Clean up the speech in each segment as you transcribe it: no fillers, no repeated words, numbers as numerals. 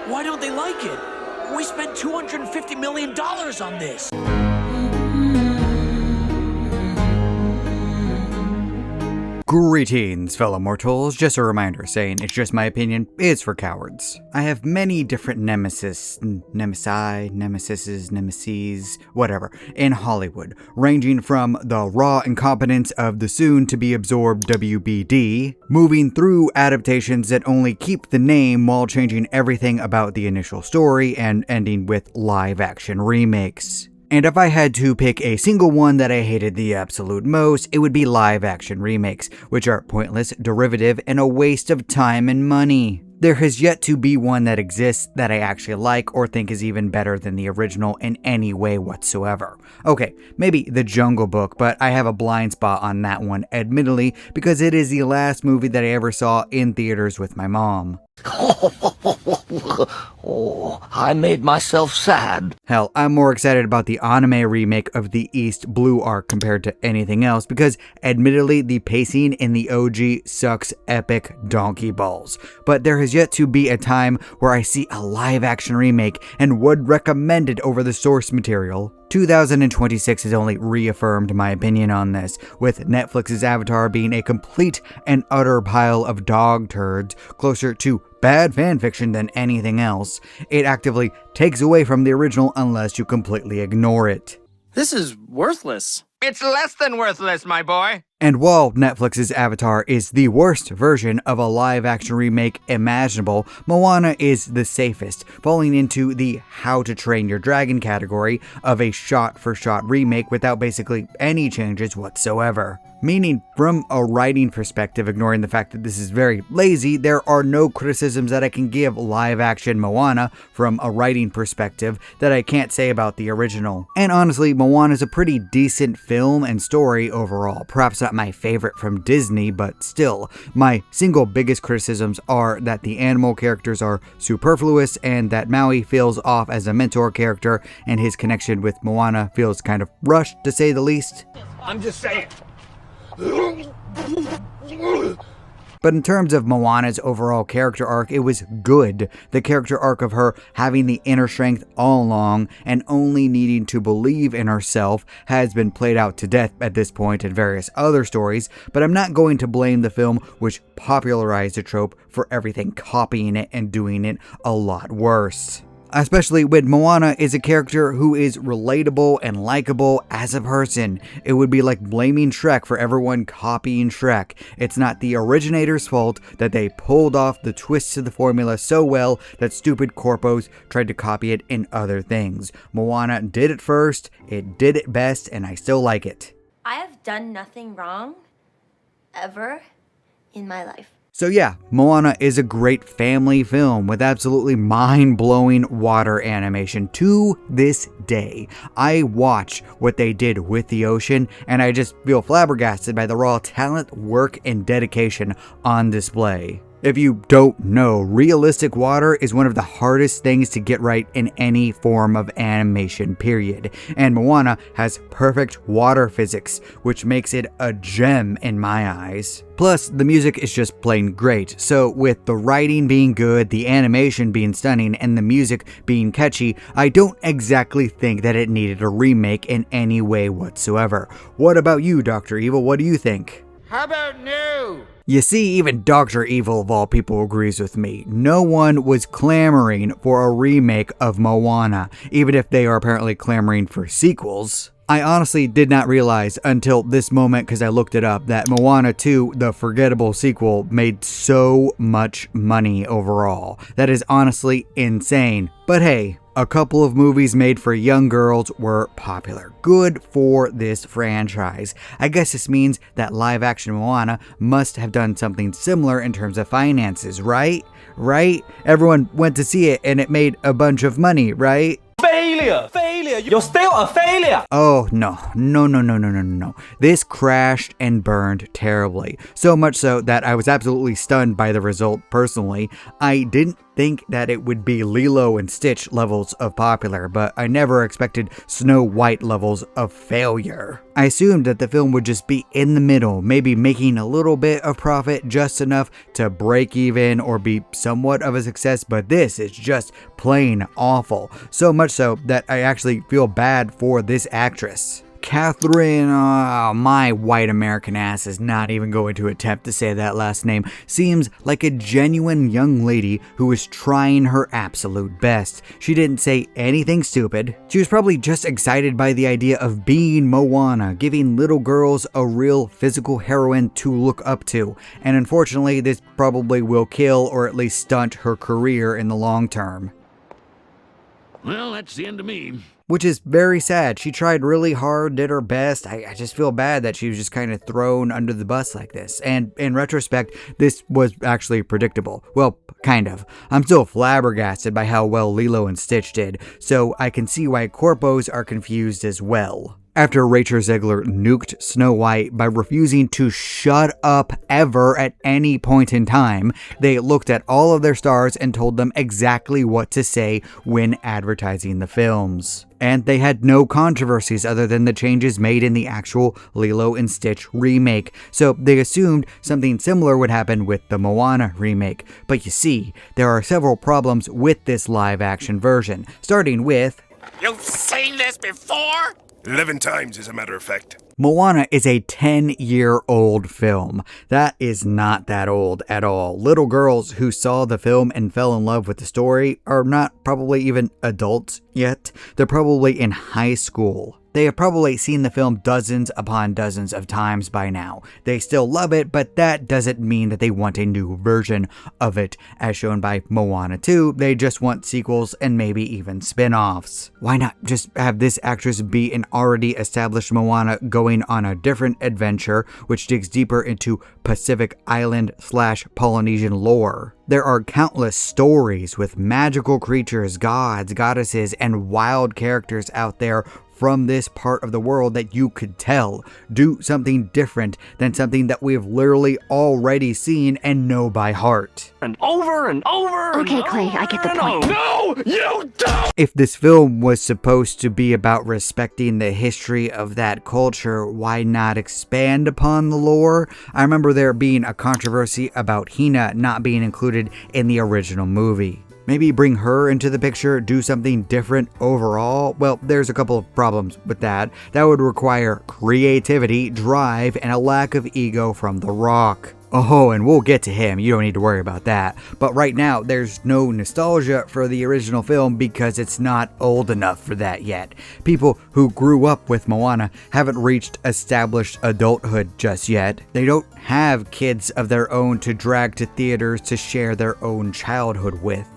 Why don't they like it? We spent $250 million on this. Greetings, fellow mortals. Just a reminder saying it's just my opinion, it's for cowards. I have many different nemesis, whatever, in Hollywood, ranging from the raw incompetence of the soon-to-be-absorbed WBD, moving through adaptations that only keep the name while changing everything about the initial story, and ending with live-action remakes. And if I had to pick a single one that I hated the absolute most, it would be live-action remakes, which are pointless, derivative, and a waste of time and money. There has yet to be one that exists that I actually like or think is even better than the original in any way whatsoever. Okay, maybe The Jungle Book, but I have a blind spot on that one, admittedly, because it is the last movie that I ever saw in theaters with my mom. Oh, I made myself sad. Hell, I'm more excited about the anime remake of the East Blue arc compared to anything else because, admittedly, the pacing in the OG sucks epic donkey balls. But there has yet to be a time where I see a live-action remake and would recommend it over the source material. 2026 has only reaffirmed my opinion on this, with Netflix's Avatar being a complete and utter pile of dog turds, closer to bad fanfiction than anything else. It actively takes away from the original unless you completely ignore it. This is worthless. It's less than worthless, my boy. And while Netflix's Avatar is the worst version of a live-action remake imaginable, Moana is the safest, falling into the How to Train Your Dragon category of a shot-for-shot remake without basically any changes whatsoever. Meaning, from a writing perspective, ignoring the fact that this is very lazy, there are no criticisms that I can give live-action Moana from a writing perspective that I can't say about the original. And honestly, Moana is a pretty decent film and story overall. Perhaps not my favorite from Disney, but still. My single biggest criticisms are that the animal characters are superfluous and that Maui feels off as a mentor character and his connection with Moana feels kind of rushed, to say the least. I'm just saying. But in terms of Moana's overall character arc, it was good. The character arc of her having the inner strength all along and only needing to believe in herself has been played out to death at this point in various other stories, but I'm not going to blame the film which popularized the trope for everything copying it and doing it a lot worse. Especially when Moana is a character who is relatable and likable as a person. It would be like blaming Shrek for everyone copying Shrek. It's not the originator's fault that they pulled off the twists to the formula so well that stupid corpos tried to copy it in other things. Moana did it first, it did it best, and I still like it. I have done nothing wrong, ever, in my life. So yeah, Moana is a great family film with absolutely mind-blowing water animation to this day. I watch what they did with the ocean and I just feel flabbergasted by the raw talent, work, and dedication on display. If you don't know, realistic water is one of the hardest things to get right in any form of animation, period. And Moana has perfect water physics, which makes it a gem in my eyes. Plus, the music is just plain great, so with the writing being good, the animation being stunning, and the music being catchy, I don't exactly think that it needed a remake in any way whatsoever. What about you, Dr. Evil? What do you think? How about no? You see, even Dr. Evil of all people agrees with me. No one was clamoring for a remake of Moana, even if they are apparently clamoring for sequels. I honestly did not realize until this moment, because I looked it up, that Moana 2, the forgettable sequel, made so much money overall. That is honestly insane. But hey, a couple of movies made for young girls were popular. Good for this franchise. I guess this means that live-action Moana must have done something similar in terms of finances, right? Right? Everyone went to see it and it made a bunch of money, right? Failure! Failure! You're still a failure! Oh, no. This crashed and burned terribly. So much so that I was absolutely stunned by the result personally. I didn't think that it would be Lilo and Stitch levels of popular, but I never expected Snow White levels of failure. I assumed that the film would just be in the middle, maybe making a little bit of profit, just enough to break even or be somewhat of a success, but this is just plain awful. So much so that I actually feel bad for this actress. Catherine, my white American ass is not even going to attempt to say that last name, seems like a genuine young lady who is trying her absolute best. She didn't say anything stupid. She was probably just excited by the idea of being Moana, giving little girls a real physical heroine to look up to, and unfortunately this probably will kill or at least stunt her career in the long term. Well, that's the end of me. Which is very sad. She tried really hard, did her best. I just feel bad that she was just kind of thrown under the bus like this. And in retrospect, this was actually predictable. Well, kind of. I'm still flabbergasted by how well Lilo and Stitch did, so I can see why corpos are confused as well. After Rachel Zegler nuked Snow White by refusing to shut up ever at any point in time, they looked at all of their stars and told them exactly what to say when advertising the films. And they had no controversies other than the changes made in the actual Lilo and Stitch remake, so they assumed something similar would happen with the Moana remake. But you see, there are several problems with this live-action version, starting with... You've seen this before? 11 times, as a matter of fact. Moana is a 10-year-old film. That is not that old at all. Little girls who saw the film and fell in love with the story are not probably even adults yet. They're probably in high school. They have probably seen the film dozens upon dozens of times by now. They still love it, but that doesn't mean that they want a new version of it. As shown by Moana 2, they just want sequels and maybe even spin-offs. Why not just have this actress be an already established Moana going on a different adventure, which digs deeper into Pacific Island/Polynesian lore? There are countless stories with magical creatures, gods, goddesses, and wild characters out there from this part of the world that you could tell. Do something different than something that we've literally already seen and know by heart. And over and over. Okay, and Clay, over I get the and point. over. No, you don't! If this film was supposed to be about respecting the history of that culture, why not expand upon the lore? I remember there being a controversy about Hina not being included in the original movie. Maybe bring her into the picture, do something different overall? Well, there's a couple of problems with that. That would require creativity, drive, and a lack of ego from The Rock. Oh, and we'll get to him, you don't need to worry about that. But right now, there's no nostalgia for the original film because it's not old enough for that yet. People who grew up with Moana haven't reached established adulthood just yet. They don't have kids of their own to drag to theaters to share their own childhood with.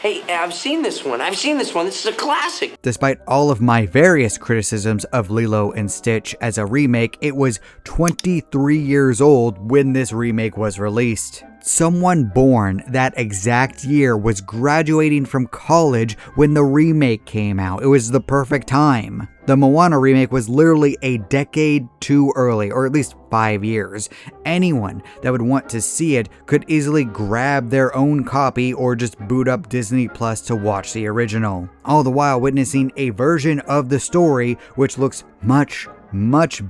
Hey, I've seen this one. This is a classic. Despite all of my various criticisms of Lilo and Stitch as a remake, it was 23 years old when this remake was released. Someone born that exact year was graduating from college when the remake came out. It was the perfect time. The Moana remake was literally a decade too early, or at least 5 years. Anyone that would want to see it could easily grab their own copy or just boot up Disney Plus to watch the original. All the while witnessing a version of the story which looks much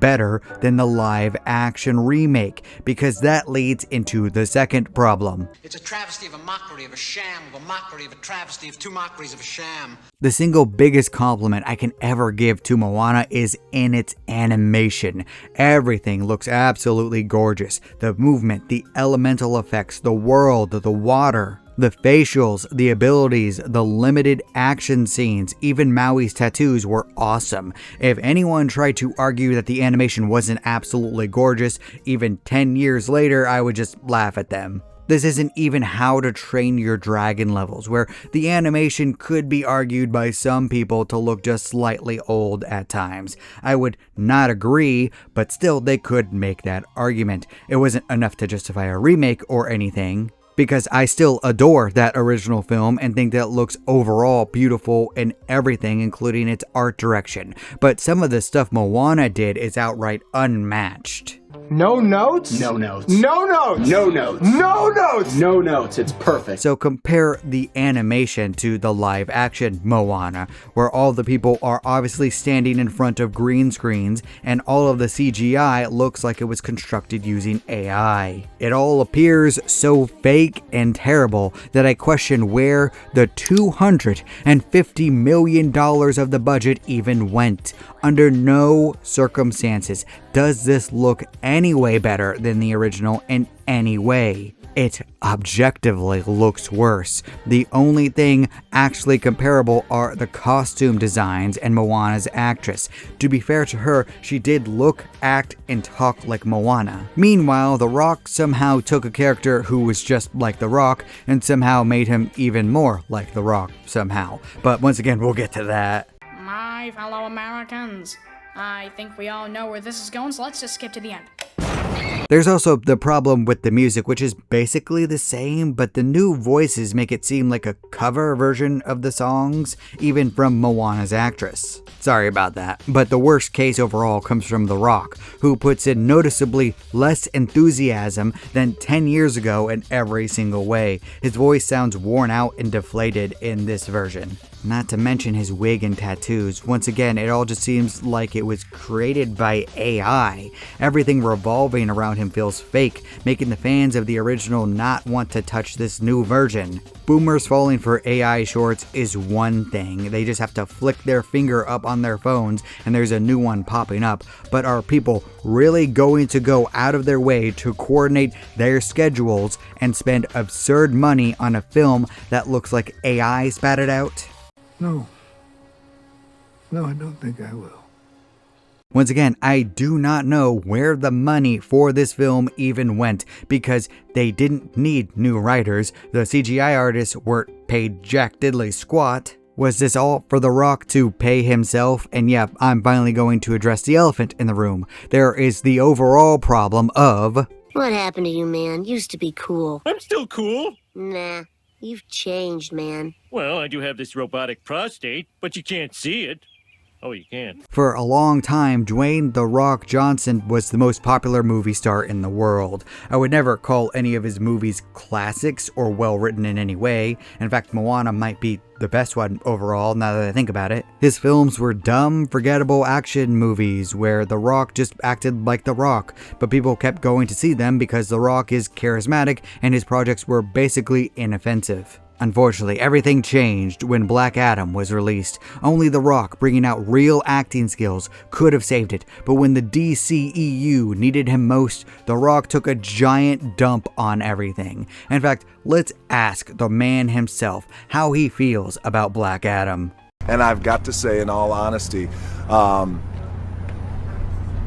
better than the live action remake, because that leads into the second problem. It's a travesty of a mockery of a sham, of a mockery of a travesty of two mockeries of a sham. The single biggest compliment I can ever give to Moana is in its animation. Everything looks absolutely gorgeous. The movement, the elemental effects, the world, the water. The facials, the abilities, the limited action scenes, even Maui's tattoos were awesome. If anyone tried to argue that the animation wasn't absolutely gorgeous, even 10 years later, I would just laugh at them. This isn't even How to Train Your Dragon levels, where the animation could be argued by some people to look just slightly old at times. I would not agree, but still they could make that argument. It wasn't enough to justify a remake or anything, because I still adore that original film and think that it looks overall beautiful in everything, including its art direction. But some of the stuff Moana did is outright unmatched. No notes? No notes. No notes. No notes. No notes. No notes. It's perfect. So compare the animation to the live action Moana, where all the people are obviously standing in front of green screens and all of the CGI looks like it was constructed using AI. It all appears so fake and terrible that I question where the $250 million of the budget even went. Under no circumstances does this look any way better than the original in any way. It objectively looks worse. The only thing actually comparable are the costume designs and Moana's actress. To be fair to her, she did look, act, and talk like Moana. Meanwhile, The Rock somehow took a character who was just like The Rock and somehow made him even more like The Rock somehow. But once again, we'll get to that. My fellow Americans, I think we all know where this is going, so let's just skip to the end. There's also the problem with the music, which is basically the same, but the new voices make it seem like a cover version of the songs, even from Moana's actress. Sorry about that, but the worst case overall comes from The Rock, who puts in noticeably less enthusiasm than 10 years ago in every single way. His voice sounds worn out and deflated in this version. Not to mention his wig and tattoos. Once again, it all just seems like it was created by AI. Everything revolving around him feels fake, making the fans of the original not want to touch this new version. Boomers falling for AI shorts is one thing. They just have to flick their finger up on their phones and there's a new one popping up. But are people really going to go out of their way to coordinate their schedules and spend absurd money on a film that looks like AI spat it out? No, I don't think I will. Once again, I do not know where the money for this film even went because they didn't need new writers. The CGI artists weren't paid jack diddly squat. Was this all for The Rock to pay himself? And yeah, I'm finally going to address the elephant in the room. There is the overall problem of... What happened to you, man? Used to be cool. I'm still cool. Nah. You've changed, man. Well, I do have this robotic prostate, but you can't see it. Oh, you can. For a long time, Dwayne "The Rock" Johnson was the most popular movie star in the world. I would never call any of his movies classics or well written in any way. In fact, Moana might be the best one overall now that I think about it. His films were dumb, forgettable action movies where The Rock just acted like The Rock, but people kept going to see them because The Rock is charismatic and his projects were basically inoffensive. Unfortunately, everything changed when Black Adam was released. Only The Rock bringing out real acting skills could have saved it, but when the DCEU needed him most, The Rock took a giant dump on everything. In fact, let's ask the man himself how he feels about Black Adam. And I've got to say, in all honesty,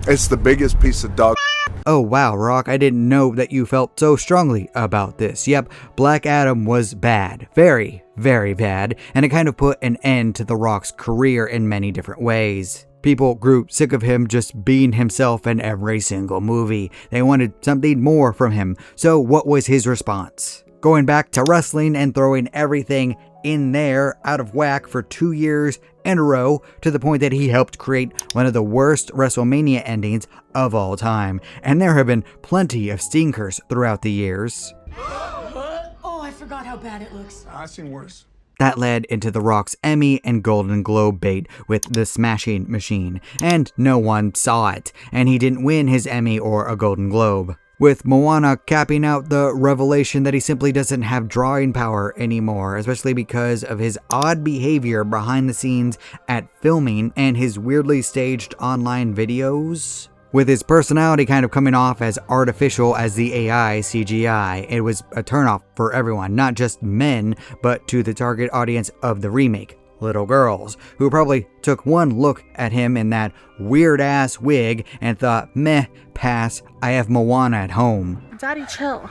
it's the biggest piece of dog. Oh wow, Rock, I didn't know that you felt so strongly about this. Yep, Black Adam was bad. Very, very bad, and it kind of put an end to The Rock's career in many different ways. People grew sick of him just being himself in every single movie. They wanted something more from him. So what was his response? Going back to wrestling and throwing everything in there out of whack for 2 years in a row, to the point that he helped create one of the worst WrestleMania endings of all time. And there have been plenty of stinkers throughout the years. Oh, I forgot how bad it looks. I've seen worse. That led into The Rock's Emmy and Golden Globe bait with The Smashing Machine, and no one saw it, and he didn't win his Emmy or a Golden Globe. With Moana capping out the revelation that he simply doesn't have drawing power anymore, especially because of his odd behavior behind the scenes at filming and his weirdly staged online videos. With his personality kind of coming off as artificial as the AI CGI, it was a turnoff for everyone, not just men, but to the target audience of the remake, little girls, who probably took one look at him in that weird-ass wig and thought, meh, pass, I have Moana at home. Daddy, chill.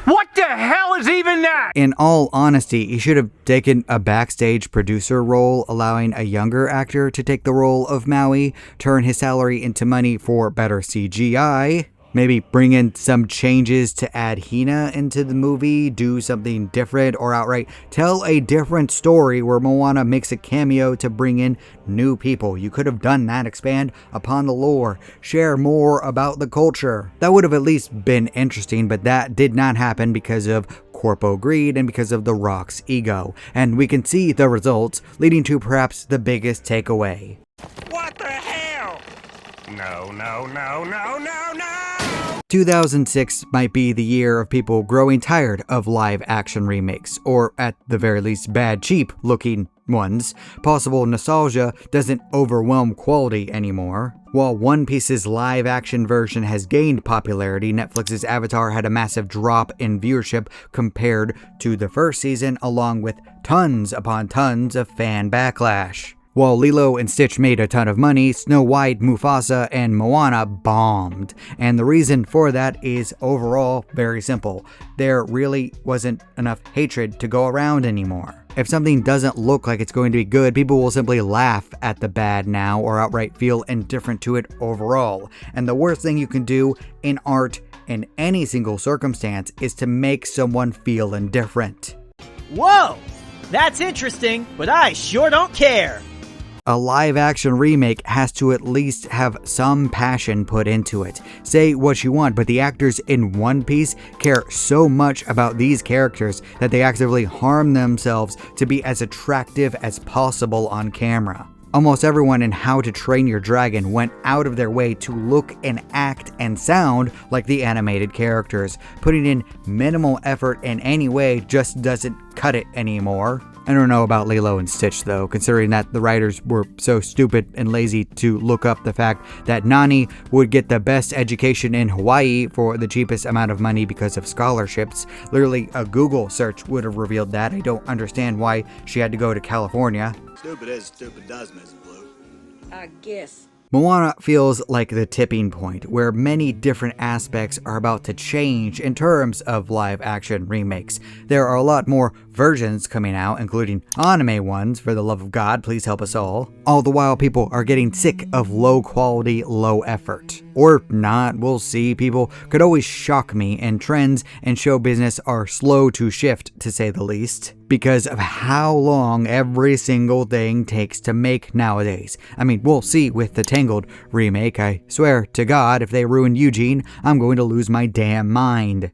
What the hell is even that? In all honesty, he should have taken a backstage producer role, allowing a younger actor to take the role of Maui, turn his salary into money for better CGI, Maybe bring in some changes to add Hina into the movie, do something different, or outright tell a different story where Moana makes a cameo to bring in new people. You could have done that, expand upon the lore, share more about the culture. That would have at least been interesting, but that did not happen because of corpo greed and because of The Rock's ego. And we can see the results, leading to perhaps the biggest takeaway. What the hell? No, no, no, no, no, no! 2006 might be the year of people growing tired of live action remakes, or at the very least bad, cheap looking ones. Possible nostalgia doesn't overwhelm quality anymore. While One Piece's live action version has gained popularity, Netflix's Avatar had a massive drop in viewership compared to the first season, along with tons upon tons of fan backlash. While Lilo and Stitch made a ton of money, Snow White, Mufasa, and Moana bombed. And the reason for that is overall very simple. There really wasn't enough hatred to go around anymore. If something doesn't look like it's going to be good, people will simply laugh at the bad now or outright feel indifferent to it overall. And the worst thing you can do in art in any single circumstance is to make someone feel indifferent. Whoa! That's interesting, but I sure don't care! A live-action remake has to at least have some passion put into it. Say what you want, but the actors in One Piece care so much about these characters that they actively harm themselves to be as attractive as possible on camera. Almost everyone in How to Train Your Dragon went out of their way to look and act and sound like the animated characters. Putting in minimal effort in any way just doesn't cut it anymore. I don't know about Lilo and Stitch though, considering that the writers were so stupid and lazy to look up the fact that Nani would get the best education in Hawaii for the cheapest amount of money because of scholarships. Literally, a Google search would have revealed that. I don't understand why she had to go to California. Stupid is, stupid does, Mrs. Blue. I guess. Moana feels like the tipping point where many different aspects are about to change in terms of live action remakes. There are a lot more versions coming out, including anime ones, for the love of God, please help us all. All the while people are getting sick of low quality, low effort. Or not, we'll see. People could always shock me, and trends in show business are slow to shift, to say the least, because of how long every single thing takes to make nowadays. I mean, we'll see with the Tangled remake. I swear to God, if they ruin Eugene, I'm going to lose my damn mind.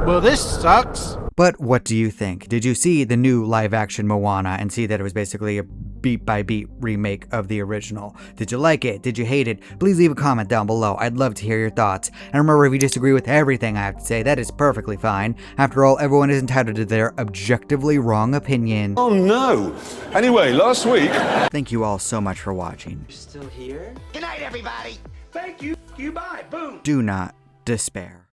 Well, this sucks. But what do you think? Did you see the new live-action Moana and see that it was basically a beat-by-beat remake of the original? Did you like it? Did you hate it? Please leave a comment down below. I'd love to hear your thoughts. And remember, if you disagree with everything I have to say, that is perfectly fine. After all, everyone is entitled to their objectively wrong opinion. Oh no! Anyway, last week... Thank you all so much for watching. You're still here? Good night, everybody! Thank you. You bye. Boom. Do not despair.